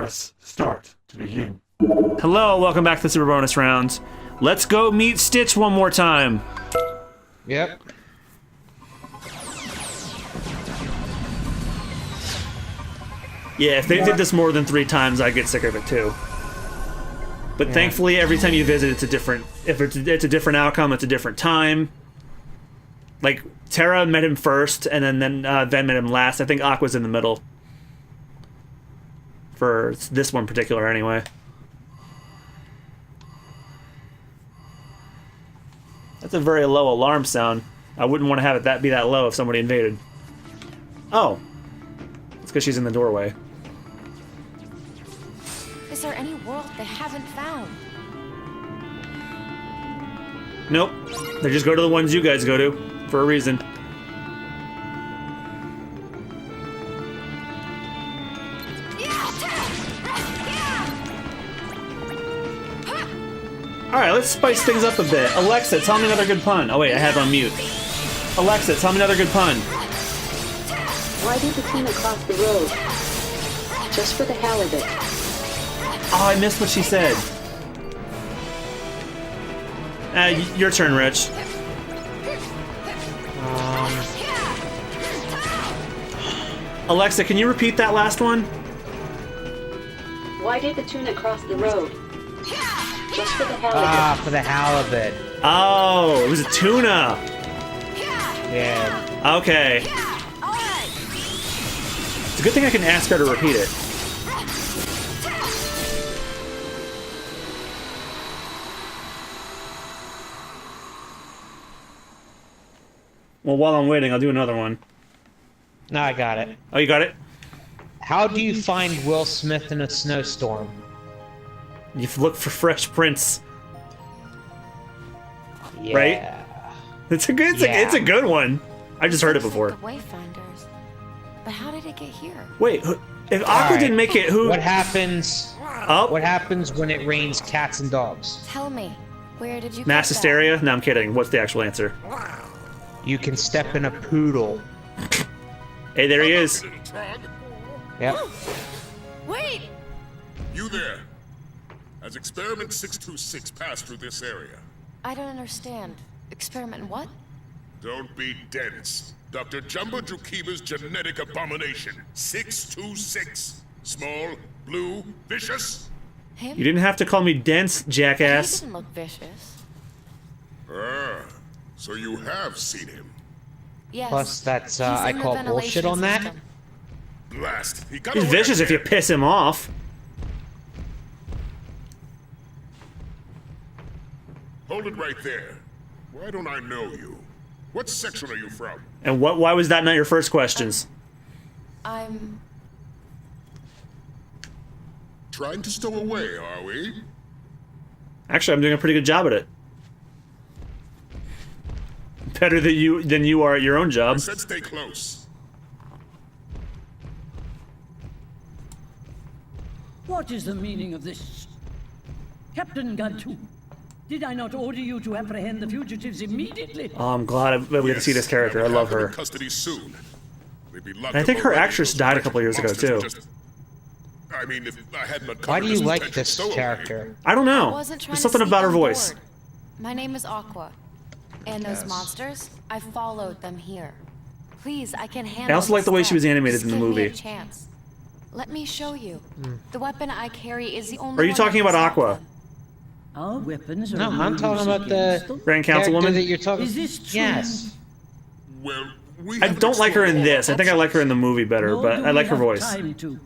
Press start to begin. Hello, welcome back to the Super Bonus Round. Let's go meet Stitch one more time. Yep. Yeah, if they did this more than 3 times, I'd get sick of it too. But thankfully, every time you visit, it's a different. If it's a different outcome, it's a different time. Like Terra met him first, and then Ven met him last. I think Aqua's in the middle. For this one particular, anyway. That's a very low alarm sound. I wouldn't want to have it be that low if somebody invaded. Oh, it's because she's in the doorway. Is there any world they haven't found? Nope. They just go to the ones you guys go to for a reason. Alright, let's spice things up a bit. Alexa, tell me another good pun. Oh wait, I have it on mute. Alexa, tell me another good pun. Why did the tuna cross the road? Just for the hell of it. Oh, I missed what she said. Your turn, Rich. Alexa, can you repeat that last one? Why did the tuna cross the road? Just for the hell of it. Ah, for the halibut. Oh, it was a tuna. Yeah. Okay. It's a good thing I can ask her to repeat it. Well, while I'm waiting, I'll do another one. No, I got it. Oh, you got it? How do you find Will Smith in a snowstorm? You look for Fresh Prince. Yeah. Right? It's a good one. I just heard it before. The Wayfinders. But how did it get here? Wait, if Aqua didn't make it, who? What happens? Oh, What happens when it rains cats and dogs? Tell me, where did you mass get that? hysteria? No, I'm kidding. What's the actual answer? You can step in a poodle. Hey, there he is. Yep. Wait! You there! Has Experiment 626 passed through this area? I don't understand. Experiment what? Don't be dense. Dr. Jumbo Jukiba's genetic abomination, 626. Small, blue, vicious? Him? You didn't have to call me dense, He jackass. didn't look vicious. Ah, so you have seen him. Yes. Plus, that's He's I in the call ventilation bullshit on that. system. Blast. He got He's away vicious if you again. piss him off. Hold it right there. Why don't I know you? What section are you from? And why was that not your first questions? I'm... Trying to stow away, are we? Actually, I'm doing a pretty good job at it. Better than you are at your own I job. said stay close. What is the meaning of this? Captain Gantu, did I not order you to apprehend the fugitives immediately? Oh, I'm glad we get to see this character. I They'll love have them her. in custody soon. They'd be locked And I think up her already, actress those died a wretched couple years ago, monsters were too. just- I mean, if I hadn't uncovered Why do you his like potential this stowaway- character? I don't I know. wasn't trying There's to something sneak about her on voice. board. My name is Aqua. And those monsters, I followed them here. Please, I can handle I also like the way she was this. animated Just in the give me movie. a chance. Let me show you. The weapon I carry is the only Are you one talking that about can stop Aqua? them. Our weapons are No, I'm of talking use about against the them. Grand character Councilwoman? that you're talking. Is this true? Yes. Well, we I haven't don't like her in explored this. I think I like her in the movie better, Nor but do I we like her have voice. time to.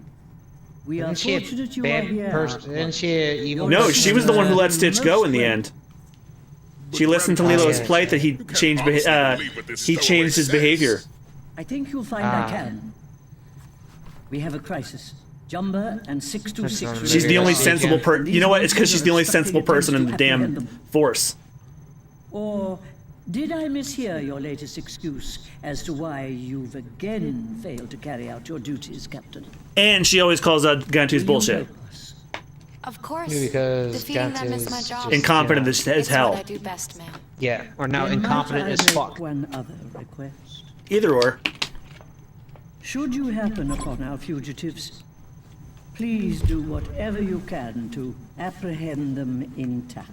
We are Isn't she fortunate a you are bad here. person? Isn't she a evil No, person? she was the one who let Stitch go in the end. She listened to Lilo's yeah. plight that he changed. He changed his behavior. I think you'll find I can. We have a crisis. Jumba and 626. She's the only Yeah. sensible person. You know what? It's because she's the only sensible person in the damn force. Or did I mishear your latest excuse as to why you've again failed to carry out your duties, Captain? And she always calls out Gantu's Will you bullshit. help us? Of course. Because Defeating them is my Gantu's job. just- Incompetent as It's hell. what I do best, man. Yeah, or now Then might incompetent I as make fuck. One other request. Either or. Should you happen upon our fugitives, Please do whatever you can to apprehend them intact.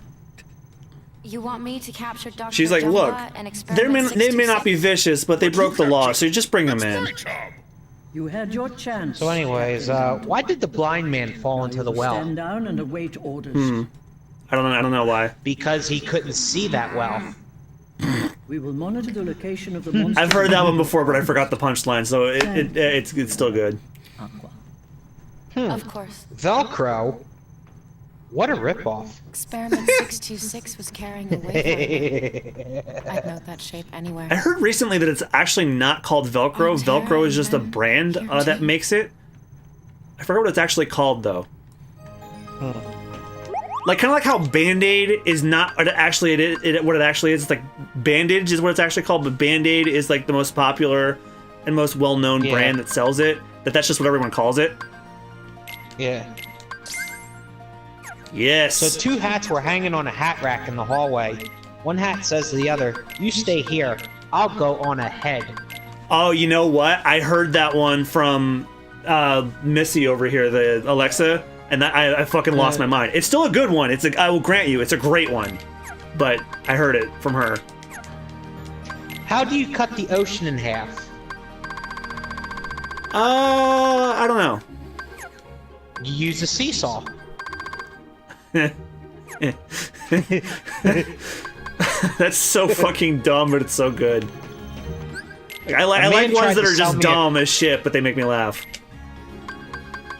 You want me to capture Dr. She's like, look, Jumba and they experiment may not be 626? vicious, but they broke the law, so you just bring them in. Great job. You had your chance. So anyways, why did the blind man fall into the well? Stand down and await orders. I don't know why. Because he couldn't see that well. We will monitor the location of the monster. I've heard that one before, but I forgot the punchline, so it's still good. Aqua. Of course. Velcro? What a ripoff. Experiment 626 was carrying a wayfinder. I'd note that shape I anywhere. heard recently that it's actually not called Velcro. Velcro is just a brand that makes it. I forgot what it's actually called though. Like kind of like how Band-Aid is not what it actually is. It's like bandage is what it's actually called, but Band-Aid is like the most popular and most well-known brand that sells it. That's just what everyone calls it. Yeah. Yes. So two hats were hanging on a hat rack in the hallway. One hat says to the other, "You stay here. I'll go on ahead." Oh, you know what? I heard that one from Missy over here, the Alexa, and I fucking lost my mind. It's still a good one. I will grant you, it's a great one. But I heard it from her. How do you cut the ocean in half? I don't know. You use a seesaw. That's so fucking dumb, but it's so good. I like man ones tried that to are sell just me dumb as shit, but they make me laugh.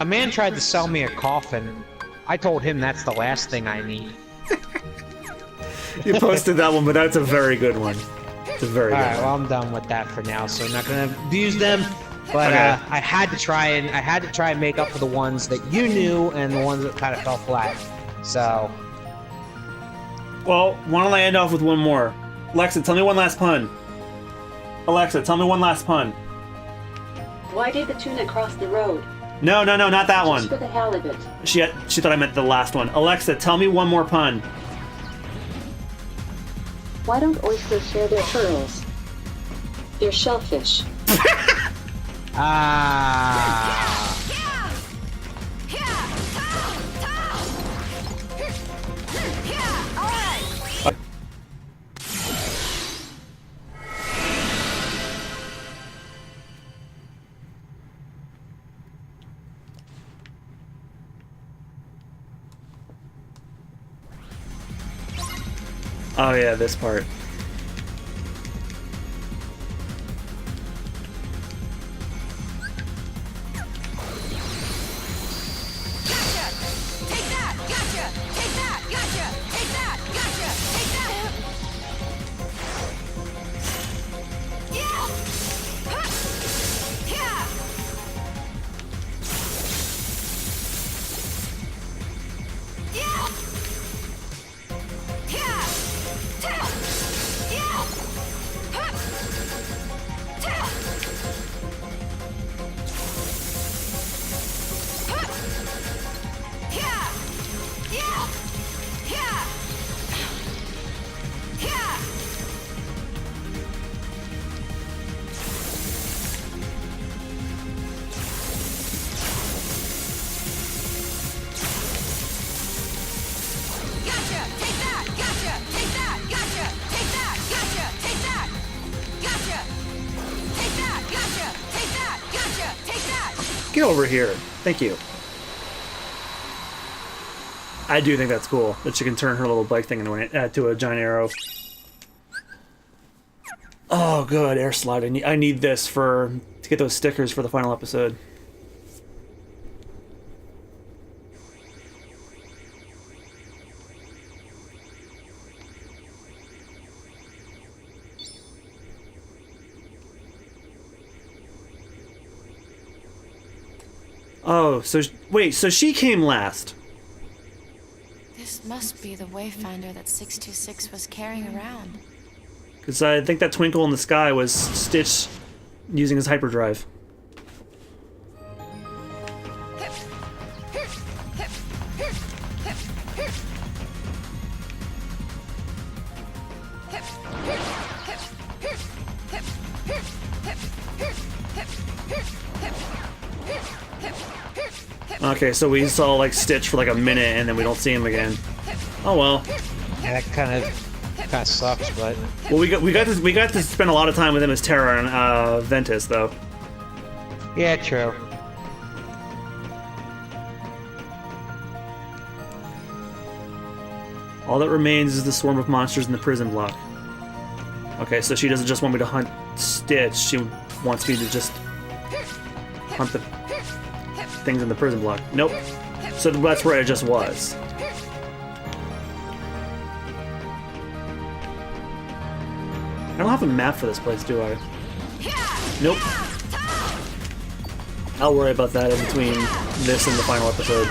A man tried to sell me a coffin. I told him that's the last thing I need. You posted that one, but that's a very good one. It's a very good Alright, one. well I'm done with that for now, so I'm not gonna abuse them. But Okay. I had to try and make up for the ones that you knew and the ones that kind of fell flat. So Well, why don't I end off with one more? Alexa, tell me one last pun. Alexa, tell me one last pun. Why did the tuna cross the road? No, not that Just one. for the hell of it. She thought I meant the last one. Alexa, tell me one more pun. Why don't oysters share their pearls? They're shellfish. Oh yeah, this part. Get over here. Thank you. I do think that's cool that she can turn her little bike thing into a giant arrow. Oh, good air slide. I need this to get those stickers for the final episode. Oh, so wait, so she came last. This must be the wayfinder that 626 was carrying around. Because I think that twinkle in the sky was Stitch using his hyperdrive. Okay, so we saw like Stitch for like a minute and then we don't see him again. Oh well. Yeah, that kind of sucks, but Well, we got to spend a lot of time with him as Terra and Ventus though. yeah, true. All that remains is the swarm of monsters in the prison block. Okay, so she doesn't just want me to hunt Stitch, she wants me to just hunt the things in the prison block. Nope. So that's where I just was. I don't have a map for this place, do I? Nope. I'll worry about that in between this and the final episode.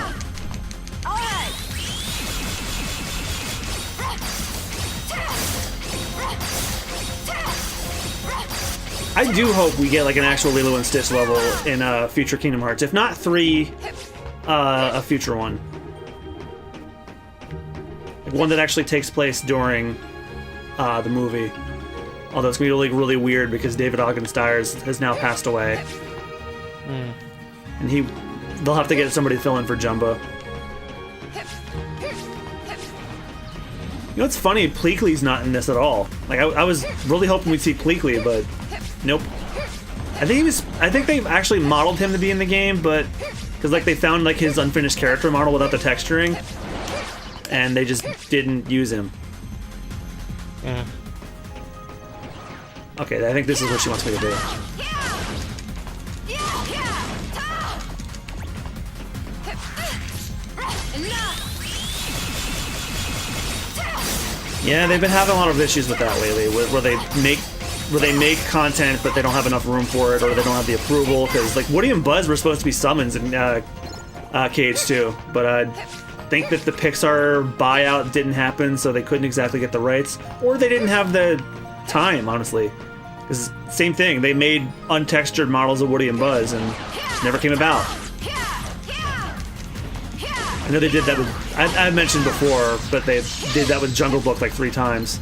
I do hope we get like an actual Lilo and Stitch level in future Kingdom Hearts. If not 3, a future one. Like one that actually takes place during the movie. Although it's gonna be like really weird because David Ogden Stiers has now passed away. And they'll have to get somebody to fill in for Jumbo. You know what's funny? Pleakley's not in this at all. Like I was really hoping we'd see Pleakley, but nope. I think they've actually modeled him to be in the game, but because like they found like his unfinished character model without the texturing, and they just didn't use him. Yeah. Okay, I think this is what she wants me to do. Yeah, they've been having a lot of issues with that lately, where they make content but they don't have enough room for it, or they don't have the approval. Because like Woody and Buzz were supposed to be summons in KH2, but I think that the Pixar buyout didn't happen, so they couldn't exactly get the rights, or they didn't have the time, honestly. Because same thing, they made untextured models of Woody and Buzz, and it never came about. I know they did that with, I mentioned before, but they did that with Jungle Book like 3 times.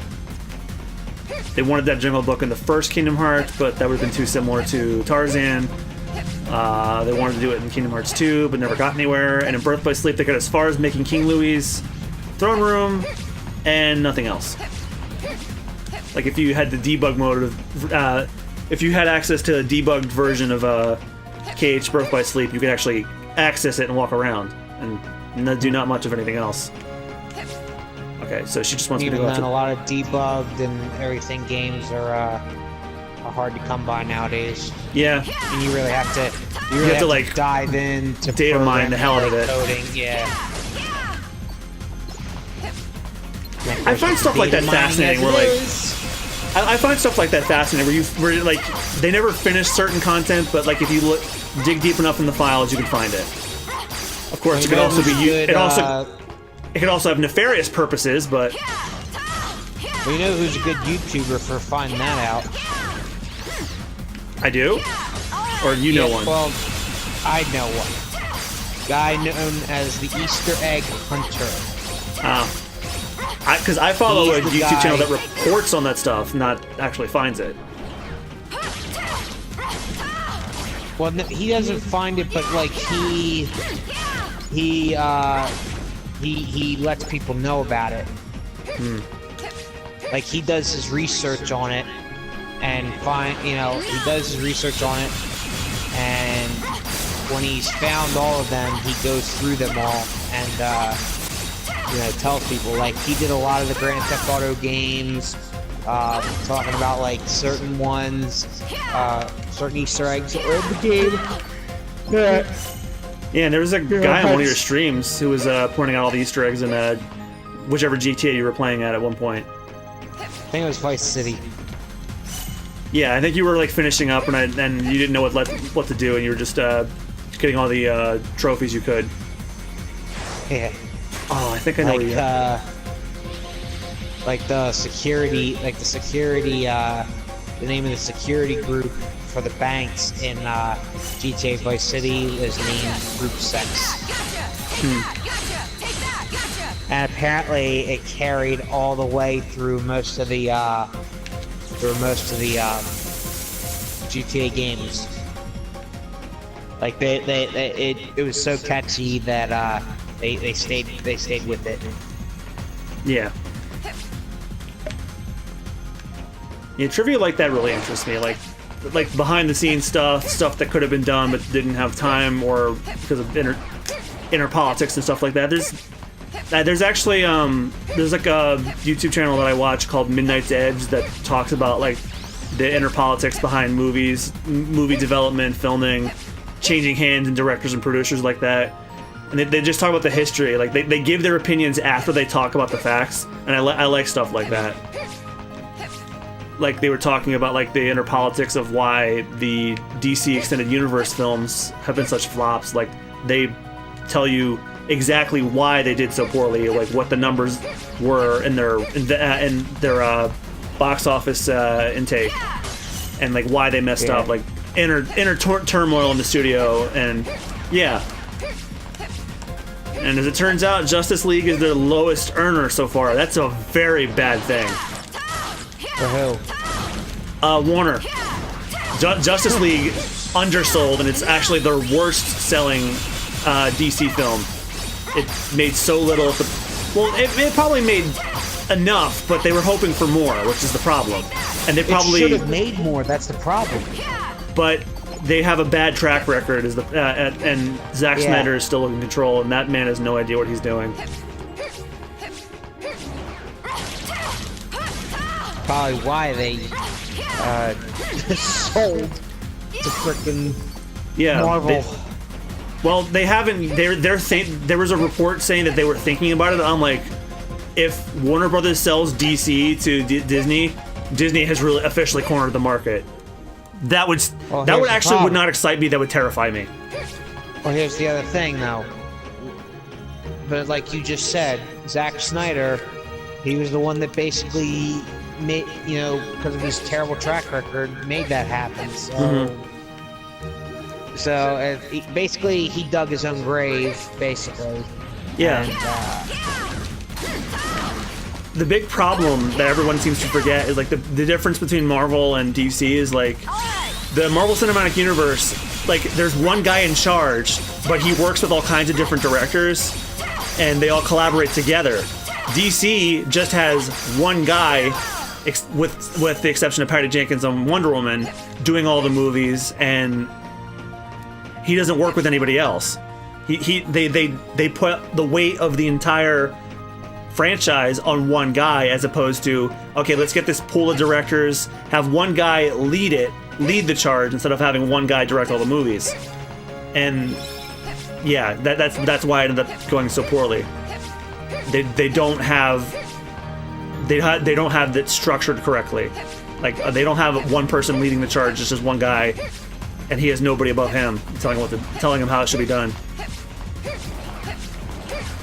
They wanted that Jungle Book in the first Kingdom Hearts, but that would have been too similar to Tarzan. They wanted to do it in Kingdom Hearts 2, but never got anywhere. And in Birth by Sleep, they got as far as making King Louie's throne room, and nothing else. Like if you had the debug mode of, if you had access to a debugged version of KH Birth by Sleep, you could actually access it and walk around, and do not much of anything else. Okay, so she just wants me to Even go then, after... a lot of debugged and everything games are hard to come by nowadays. Yeah. And you really have to, have to, like, dive in to data mine the hell out of it. coding. Yeah. I find stuff like that fascinating. Where like, I find stuff like that fascinating. Where like they never finish certain content, but like if you dig deep enough in the files, you can find it. Of course, it could also be used. It could also have nefarious purposes, but well, you know who's a good YouTuber for finding that out? I do. Or you know one. Well, I know one. Guy known as the Easter Egg Hunter. Because I follow a He's the YouTube guy. channel that reports on that stuff, not actually finds it. Well, no, he doesn't find it, but like he lets people know about it. Like he does his research on it, and he does his research on it, and when he's found all of them, he goes through them all and tells people. Like he did a lot of the Grand Theft Auto games, talking about like certain ones, certain Easter eggs that were in the game. Yeah, and there was a guy on one of your streams who was pointing out all the Easter eggs in whichever GTA you were playing at one point. I think it was Vice City. Yeah, I think you were like finishing up, and you didn't know what to do, and you were just getting all the trophies you could. Yeah. Oh, I think I know where you are. Like the security, the name of the security group for the banks in GTA Vice City is named Group 6. And apparently it carried all the way through most of the GTA games. Like it was so catchy that they stayed with it. Yeah. Yeah, trivia like that really interests me. Like behind the scenes stuff that could have been done but didn't have time, or because of inner politics and stuff like that. There's actually there's like a YouTube channel that I watch called Midnight's Edge that talks about like the inner politics behind movies, movie development, filming, changing hands and directors and producers like that. And they just talk about the history. Like they give their opinions after they talk about the facts, and I like stuff like that. Like they were talking about like the inner politics of why the DC Extended Universe films have been such flops. Like they tell you exactly why they did so poorly, like what the numbers were in their box office intake, and like why they messed up, like inner turmoil in the studio, and yeah. And as it turns out, Justice League is their lowest earner so far. That's a very bad thing. For who? Warner. Justice League undersold, and it's actually their worst selling DC film. It made so little. It probably made enough, but they were hoping for more, which is the problem. And they probably should have made more. That's the problem. But they have a bad track record, and Zack Snyder is still in control, and that man has no idea what he's doing. Probably why they sold to frickin' Marvel. Well, they haven't. They're saying there was a report saying that they were thinking about it. I'm like, if Warner Brothers sells DC to Disney, Disney has really officially cornered the market. That would would not excite me. That would terrify me. Well, here's the other thing, though. But like you just said, Zack Snyder, he was the one that basically made, because of his terrible track record, made that happen. So, basically, he dug his own grave, basically. Yeah. And, the big problem that everyone seems to forget is like the difference between Marvel and DC is like the Marvel Cinematic Universe, like there's one guy in charge, but he works with all kinds of different directors and they all collaborate together. DC just has one guy, with the exception of Patty Jenkins on Wonder Woman, doing all the movies, and he doesn't work with anybody else. They put the weight of the entire franchise on one guy, as opposed to, okay, let's get this pool of directors, have one guy lead the charge instead of having one guy direct all the movies. And yeah, that's why it ended up going so poorly. They don't have that structured correctly. Like they don't have one person leading the charge, it's just one guy, and he has nobody above him telling him how it should be done.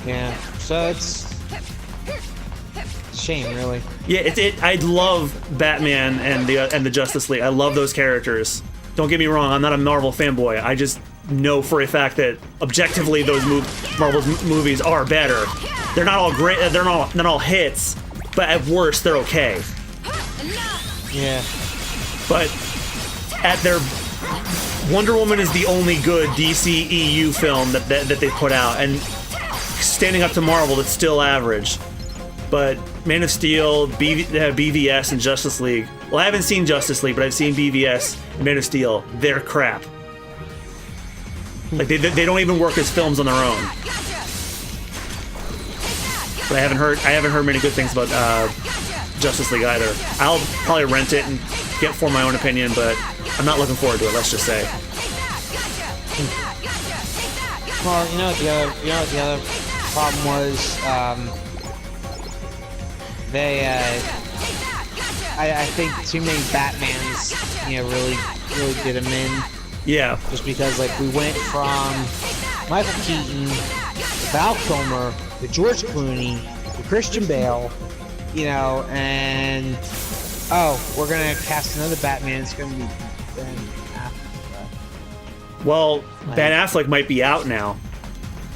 Yeah, so it's a shame, really. Yeah, I love Batman and the Justice League. I love those characters. Don't get me wrong, I'm not a Marvel fanboy. I just know for a fact that objectively those Marvel's movies are better. They're not all great. They're not all hits, but at worst they're okay. Yeah. But at their Wonder Woman is the only good DC EU film that they put out, and standing up to Marvel, it's still average. But Man of Steel, BVS, and Justice League. Well, I haven't seen Justice League, but I've seen BVS and Man of Steel. They're crap. Like they don't even work as films on their own. But I haven't heard many good things about Justice League either. I'll probably rent it and get for my own opinion, but I'm not looking forward to it. Let's just say. Well, the other problem was I think too many Batmans, really did him in. Yeah. Just because we went from Michael Keaton to Val Kilmer to George Clooney to Christian Bale, and we're gonna cast another Batman. It's gonna be Ben Affleck. Well, Ben Affleck might be out now,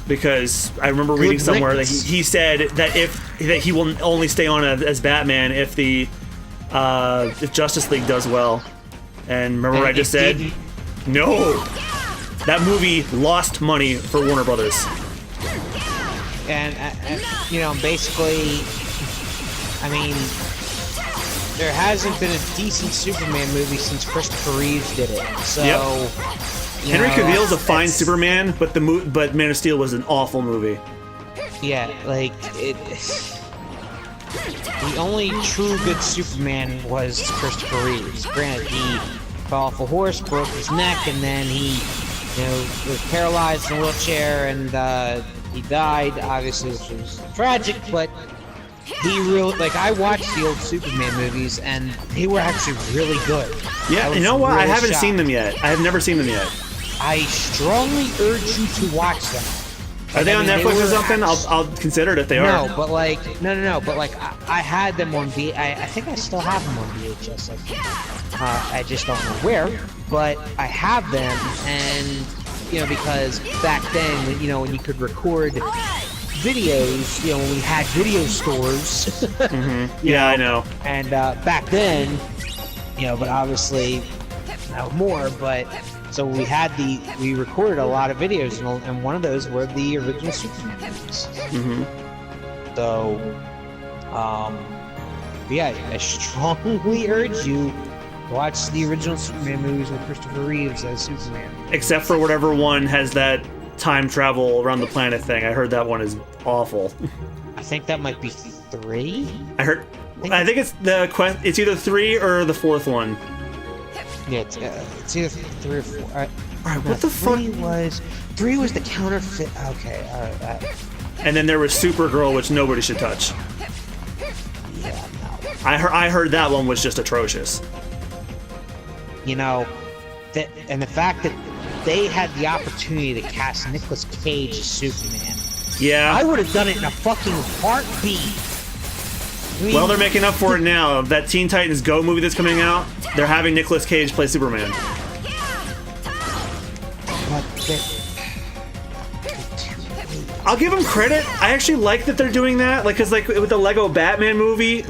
because I remember reading somewhere that he said that that he will only stay on as Batman if if Justice League does well. And remember what I just said? No. That movie lost money for Warner Brothers. And you know, basically, I mean, there hasn't been a decent Superman movie since Christopher Reeves did it. So, Henry Cavill's a fine Superman, but but Man of Steel was an awful movie. Yeah, like the only true good Superman was Christopher Reeves. Granted, he fell off a horse, broke his neck, and then he, you know, was paralyzed in a wheelchair, and he died, obviously, which was tragic, but he really, like, I watched the old Superman movies, and they were actually really good. Yeah, you know what? I haven't seen them yet. I have never seen them yet. I strongly urge you to watch them. Are they on Netflix or something? I'll consider it if they are. No, but like, no, but like, I had them on I think I still have them on VHS. Like, I just don't know where, but I have them, and you know, because back then, when, you know, when you could record videos, you know, when we had video stores. Mm-hmm. Yeah, I know. And back then, you know, but obviously now more, but. So we recorded a lot of videos, and one of those were the original Superman movies. Mm-hmm. So, yeah, I strongly urge you to watch the original Superman movies with Christopher Reeves as Superman. Except for whatever one has that time travel around the planet thing. I heard that one is awful. I think that might be 3. I think it's it's either 3 or the 4th one. Yeah, it's either 3 or 4. Alright, what the fuck? 3 was the counterfeit. Okay, alright. And then there was Supergirl, which nobody should touch. Yeah, no. I heard that one was just atrocious. You know, and the fact that they had the opportunity to cast Nicolas Cage as Superman. Yeah. I would have done it in a fucking heartbeat. I mean, Well, they're making up for it now. That Teen Titans Go movie that's coming out, they're having Nicolas Cage play Superman. I'll give them credit. I actually like that they're doing that. Like, cause like with the Lego Batman movie,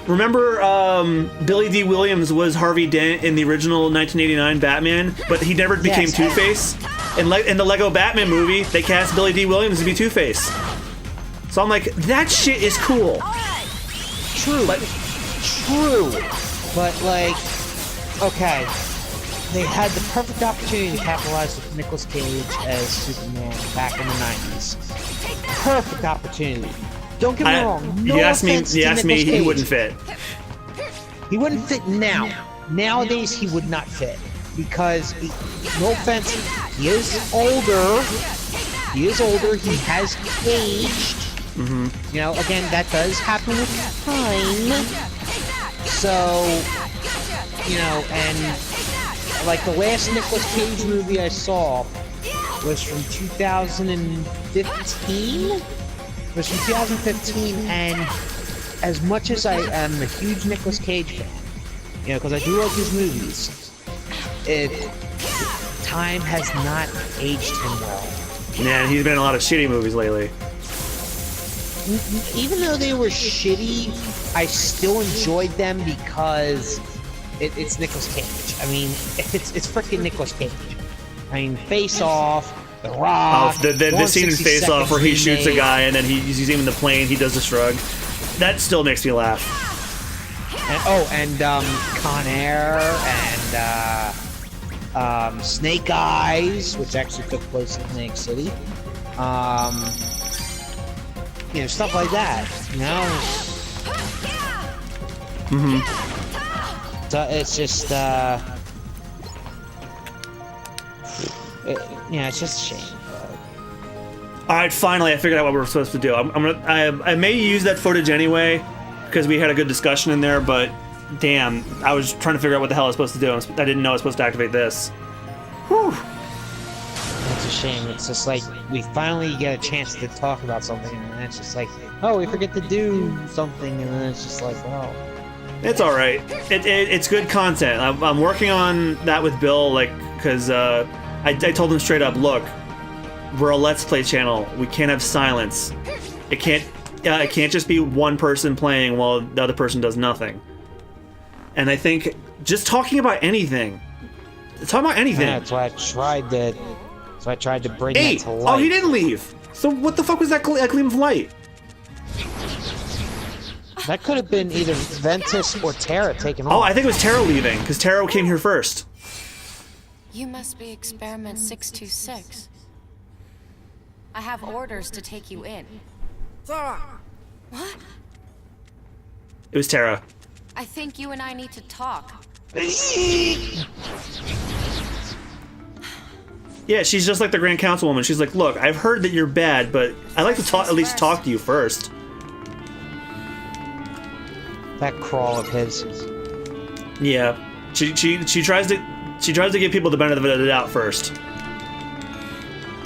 remember Billy D. Williams was Harvey Dent in the original 1989 Batman, but he never became Two-Face. In the Lego Batman movie, they cast Billy D. Williams to be Two-Face. So I'm like, that shit is cool. True. But like, okay, they had the perfect opportunity to capitalize with Nicolas Cage as Superman back in the 90s. Perfect opportunity. Don't get me wrong. No offense to Nicolas Cage. He wouldn't fit. He wouldn't fit now. Nowadays, he would not fit because, no offense, he is older. He has aged. Mm-hmm. You know, again, that does happen with time. So, you know, and like the last Nicolas Cage movie I saw was from 2015. It was from 2015, and as much as I am a huge Nicolas Cage fan, you know, because I do like his movies, time has not aged him well. Man, he's been in a lot of shitty movies lately. Even though they were shitty, I still enjoyed them because it's Nicolas Cage. I mean, it's freaking Nicolas Cage. I mean, Face Off, The Rock. Oh, the scene in Face Off where he shoots a guy and then he's in the plane, he does the shrug. That still makes me laugh. And Con Air and Snake Eyes, which actually took place in Atlantic City. You know, stuff like that. You know. Mm-hmm. So it's just, it's just a shame. All right, finally, I figured out what we're supposed to do. I may use that footage anyway because we had a good discussion in there. But damn, I was trying to figure out what the hell I was supposed to do. I didn't know I was supposed to activate this. Whew. It's a shame. It's just like we finally get a chance to talk about something, and then it's just like, oh, we forget to do something, and then it's just like, wow. It's all right. It's good content. I'm working on that with Bill, like, because I told him straight up, look, we're a Let's Play channel. We can't have silence. It can't just be one person playing while the other person does nothing. And I think just talking about anything, Talk about anything. Yeah, that's why I tried to. So I tried to bring it to life. Oh, he didn't leave. So what the fuck was that gleam of light? That could have been either Ventus or Terra taking off. Oh, I think it was Taro leaving, because Taro came here first. You must be Experiment 626. I have orders to take you in. What? It was Tara. I think you and I need to talk. Yeah, she's just like the Grand Councilwoman. She's like, look, I've heard that you're bad, but I'd like to at least talk to you first. That crawl of his. Yeah, she tries to give people the benefit of the doubt first.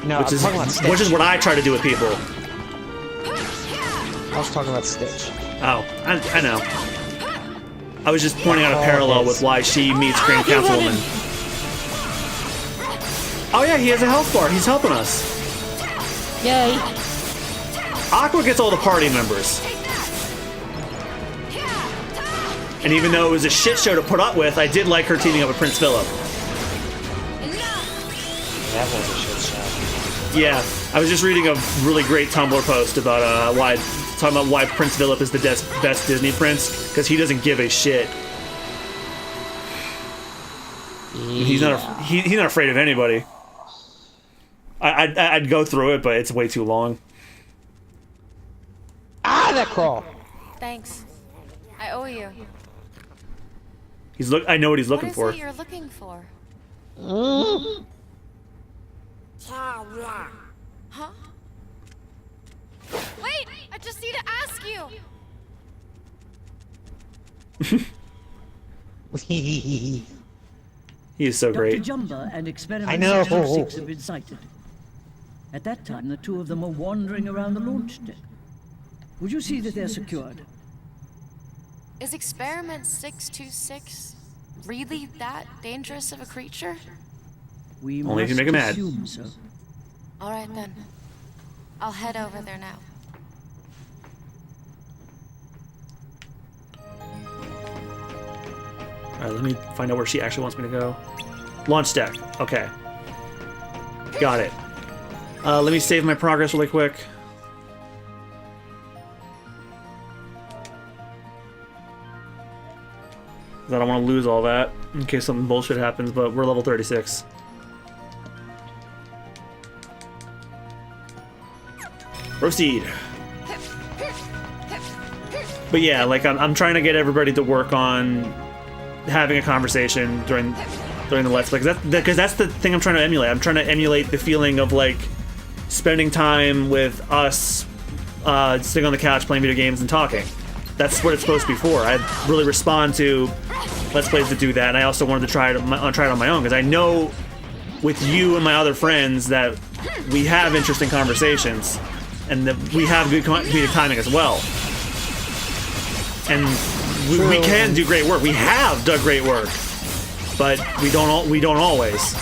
No, which I'm is talking about Stitch. which is what I try to do with people. I was talking about Stitch. Oh, I know. I was just pointing out a parallel with why she meets Grand Councilwoman. Oh yeah, he has a health bar. He's helping us. Yay! Aqua gets all the party members. And even though it was a shit show to put up with, I did like her teaming up with Prince Philip. That was a shit show. Yeah, I was just reading a really great Tumblr post about talking about why Prince Philip is the best Disney prince, because he doesn't give a shit. Yeah. He's not afraid of anybody. I'd go through it, but it's way too long. Ah, that crawl. Thanks. I owe you. I know what he's looking for. What is it you're looking for? Huh? Wait! I just need to ask you! He is so great. Dr. Jumba and Experiment I know. 626 have been sighted. At that time, the two of them were wandering around the launch deck. Would you see that they're secured? Is Experiment 626 really that dangerous of a creature? We Only if you must make 'em mad. assume so. Alright then. I'll head over there now. Alright, let me find out where she actually wants me to go. Launch deck. Okay. Got it. Let me save my progress really quick. I don't want to lose all that in case something bullshit happens, but we're level 36. Proceed. But yeah, like I'm trying to get everybody to work on having a conversation during the Let's Play, because that's the thing I'm trying to emulate. I'm trying to emulate the feeling of like spending time with us, sitting on the couch playing video games and talking. That's what it's supposed to be for. I really respond to Let's Plays that do that, and I also wanted to try it on my own, because I know with you and my other friends that we have interesting conversations, and that we have good comedic timing as well. And we can do great work. We have done great work, but we don't always.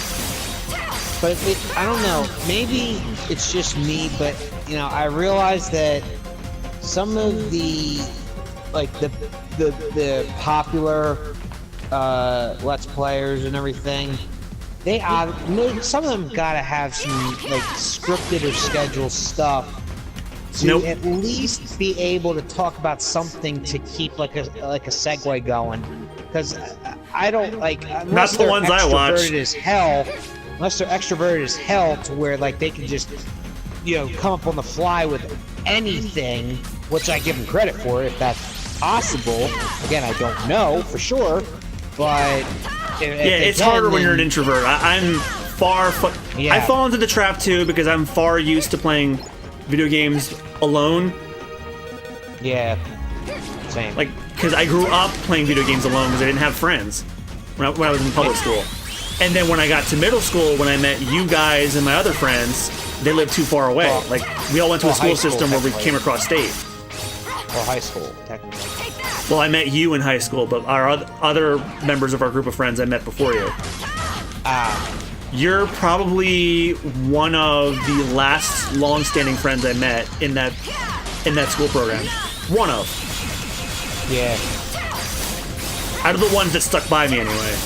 But I don't know. Maybe it's just me, but you know, I realize that some of the popular Let's Players and everything, some of them gotta have some like scripted or scheduled stuff to at least be able to talk about something to keep like a segue going. Because I don't like, unless the ones I watch. Unless they're extroverted as hell to where like they can just, you know, come up on the fly with anything, which I give them credit for if that's possible. Again, I don't know for sure, but it's harder when you're an introvert. I fall into the trap too, because I'm far used to playing video games alone. Yeah, same. Like, because I grew up playing video games alone because I didn't have friends when I was in public school. And then when I got to middle school, when I met you guys and my other friends, they lived too far away. Like, we all went to a school system where we came across state. Or high school, technically. Well, I met you in high school, but our other members of our group of friends I met before you. You're probably one of the last long-standing friends I met in that school program. One of. Yeah. Out of the ones that stuck by me, anyway.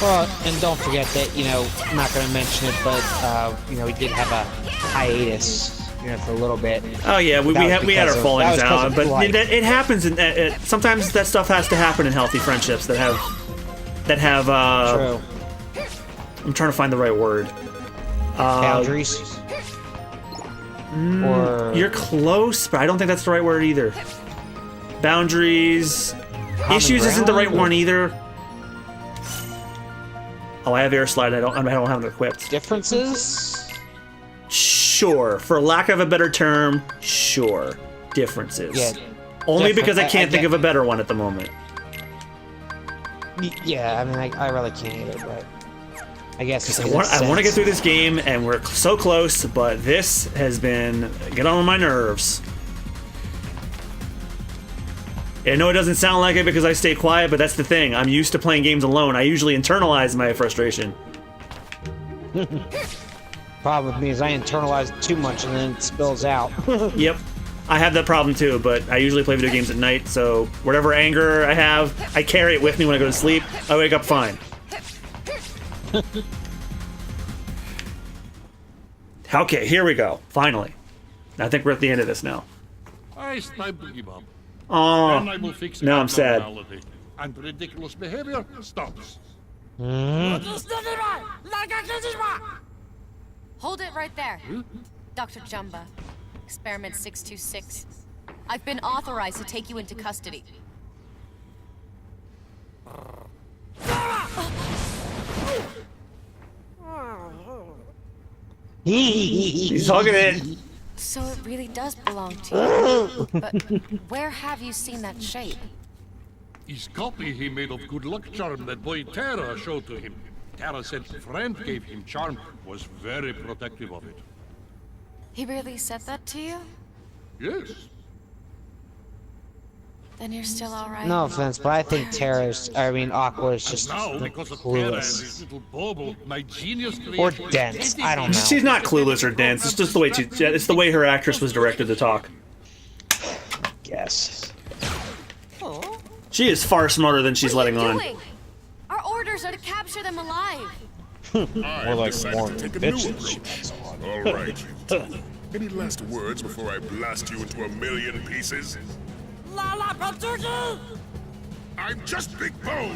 Well, and don't forget that, you know, I'm not going to mention it, but, you know, we did have a hiatus, you know, for a little bit. Oh yeah, we had our fallings out, but life. it happens. Sometimes that stuff has to happen in healthy friendships that have. True. I'm trying to find the right word. Boundaries? Or... You're close, but I don't think that's the right word either. Boundaries. Issues isn't the right one either. Oh, I have air slide. I don't have it equipped. Differences? Sure. For lack of a better term, sure. Differences. Yeah. Only because I can't think of a better one at the moment. Yeah, I mean, I really can't either, but I guess I want to get through this game, and we're so close, but this has been get on my nerves. I know it doesn't sound like it because I stay quiet, but that's the thing. I'm used to playing games alone. I usually internalize my frustration. Problem with me is I internalize too much and then it spills out. Yep. I have that problem too, but I usually play video games at night, so whatever anger I have, I carry it with me when I go to sleep. I wake up fine. Okay, here we go. Finally. I think we're at the end of this now. Oh, now I'm sad. And ridiculous behavior stops. Hold it right there. Dr. Jumba. Experiment 626. I've been authorized to take you into custody. He's hugging it. So it really does belong to you. But where have you seen that shape? His copy he made of good luck charm that boy Tara showed to him. Tara said a friend gave him charm, was very protective of it. He really said that to you? Yes. Then you're still alright. No offense, but I think Aqua is just Now, because of Tara and clueless. his little bauble, my genius Or created dense, I don't know. She's not clueless or dense. It's just the way it's the way her actress was directed to talk. Yes. She is far smarter than she's letting on. Doing? Our orders are to capture them alive. I've decided to take a new approach. All right. Any last words before I blast you into a million pieces? I'm just Big Bone.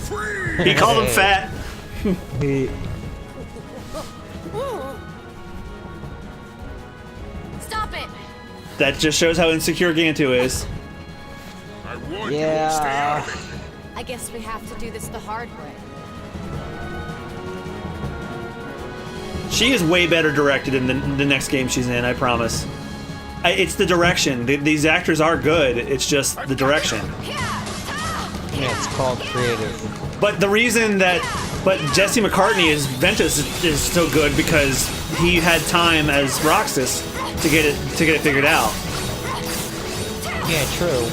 Free. He called him fat. Stop it! That just shows how insecure Gantu is. I warned you. Stay out of it. I guess we have to do this the hard way. She is way better directed in the next game she's in, I promise. It's the direction. These actors are good. It's just the direction. Yeah, it's called creative. But the reason that Jesse McCartney as Ventus is so good because he had time as Roxas to get it figured out. Yeah, true.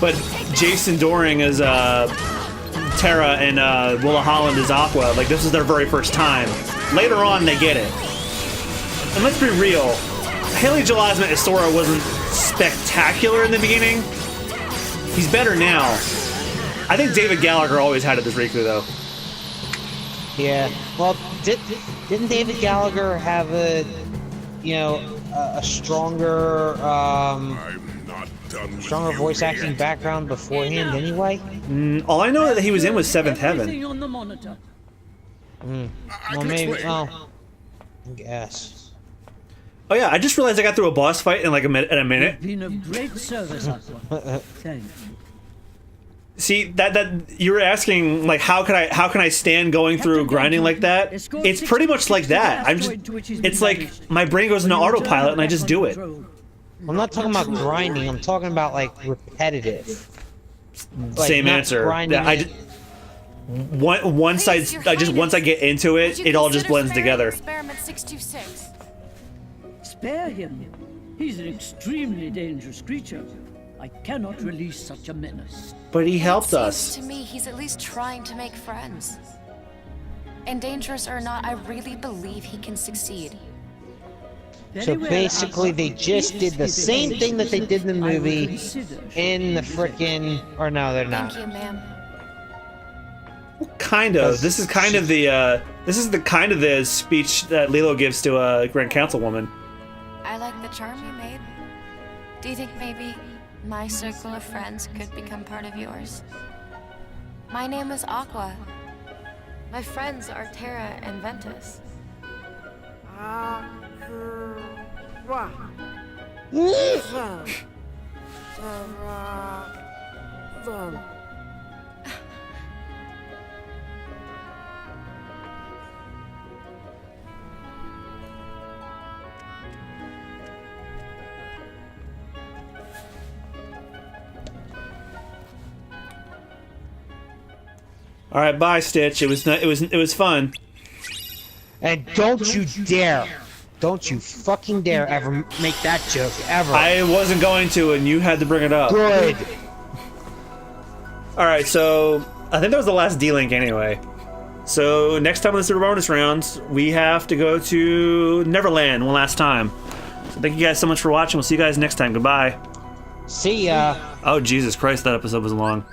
But Jason Doring as Tara and Willa Holland as Aqua, like this is their very first time. Later on, they get it. And let's be real, Haley Joel Osment as Sora wasn't spectacular in the beginning. He's better now. I think David Gallagher always had it as Riku, though. Yeah. Well, didn't David Gallagher have a stronger I'm not done with stronger you voice yet. acting background beforehand anyway? All I know that he was in was Seventh Heaven. Everything on the monitor. I Well, can maybe. explain. Oh, I guess. Oh yeah, I just realized I got through a boss fight in like a minute. Been of great service, Aqua. Thank you. See that you were asking like how can I stand going through grinding like that? It's pretty much like that. It's like my brain goes into autopilot and I just do it. I'm not talking about grinding. I'm talking about like repetitive. Like, Same not answer. grinding Yeah, it. once I get into it, Would you it all just consider blends sparing together. Experiment 626. Spare him. He's an extremely dangerous creature. I cannot release such a menace. But he helped Seems us. to me, he's at least trying to make friends. And dangerous or not, I really believe he can succeed. So basically, they just did the same thing that they did in the movie in the frickin'. Or no, they're not. Thank you, ma'am. Kind of. This is kind of the the speech that Lilo gives to a Grand Councilwoman. I like the charm you made. Do you think maybe my circle of friends could become part of yours? My name is Aqua. My friends are Terra and Ventus. All right, bye, Stitch. It was fun. And don't you fucking dare ever make that joke ever. I wasn't going to, and you had to bring it up. Good. All right, so I think that was the last D-Link anyway. So next time on the Super Bonus Rounds, we have to go to Neverland one last time. So thank you guys so much for watching. We'll see you guys next time. Goodbye. See ya. Oh, Jesus Christ, that episode was long.